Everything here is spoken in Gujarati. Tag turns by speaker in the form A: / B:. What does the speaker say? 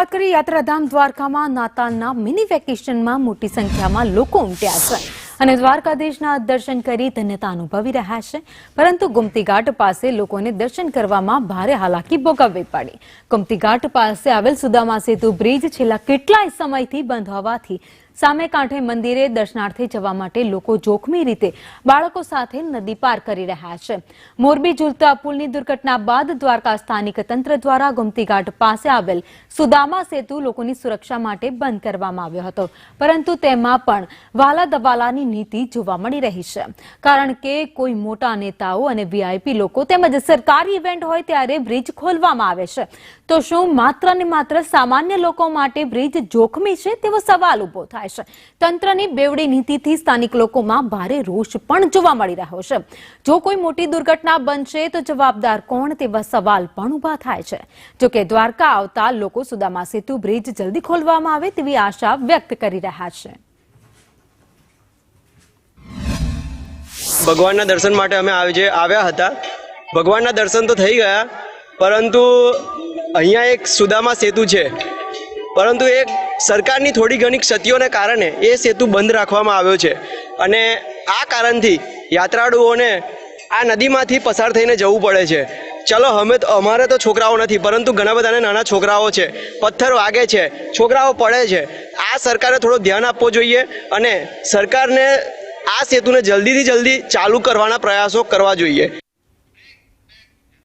A: વાત કરીએ યાત્રાધામ દ્વારકામાં નાતાલના મિની વેકેશનમાં મોટી સંખ્યામાં લોકો ઉમટ્યા છે અને દ્વારકાધીશના દર્શન કરી ધન્યતા અનુભવી રહ્યા છે, પરંતુ ગુમતી ઘાટ પાસે લોકોને દર્શન કરવામાં ભારે હાલાકી ભોગવવી પડી। ગુમતી ઘાટ પાસે આવેલ સુદામા સેતુ બ્રિજ છેલ્લા કેટલાય સમયથી બંધ હોવાથી સામે કાંઠે મંદિરે દર્શનાર્થે જવા માટે લોકો જોખમી રીતે બાળકો સાથે નદી પાર કરી રહ્યા છે। મોરબી ઝૂલતા પુલની દુર્ઘટના બાદ દ્વારકા સ્થાનિક તંત્ર દ્વારા ગુમતી ઘાટ પાસે આવેલ સુદામા સેતુ લોકોની સુરક્ષા માટે બંધ કરવામાં આવ્યો હતો, પરંતુ તેમાં પણ વાલા દવાલાની નીતિ જોવા મળી રહી છે, કારણ કે કોઈ મોટા નેતાઓ અને વીઆઈપી લોકો તેમજ સરકારી ઇવેન્ટ હોય ત્યારે બ્રિજ ખોલવામાં આવે છે, તો શું માત્ર ને માત્ર સામાન્ય લોકો માટે બ્રિજ જોખમી છે તેવો સવાલ ઉભો થાય છે। તંત્રની બેવડી નીતિથી સ્થાનિક લોકોમાં ભારે રોષ પણ જોવા મળી રહ્યો છે। જો કોઈ મોટી દુર્ઘટના બનશે તો જવાબદાર કોણ તેવા સવાલ પણ ઉભા થાય છે। જો કે દ્વારકા આવતા લોકો સુદામા સેતુ બ્રિજ જલ્દી ખોલવામાં આવે તેવી આશા વ્યક્ત કરી રહ્યા છે।
B: ભગવાનના દર્શન માટે અમે આવ્યા હતા। ભગવાનના દર્શન તો થઈ ગયા, પરંતુ અહીંયા એક સુદામા સેતુ છે, પરંતુ એક સરકારની થોડી ઘણી ક્ષતિઓને કારણે એ સેતુ બંધ રાખવામાં આવ્યો છે અને આ કારણથી યાત્રાળુઓને આ નદીમાંથી પસાર થઈને જવું પડે છે। ચલો અમારે તો છોકરાઓ નથી, પરંતુ ઘણા બધાને નાના છોકરાઓ છે, પથ્થર વાગે છે, છોકરાઓ પડે છે। આ સરકારે થોડું ધ્યાન આપવું જોઈએ અને સરકારને આ સેતુને જલ્દીથી જલ્દી ચાલુ કરવાના પ્રયાસો કરવા જોઈએ।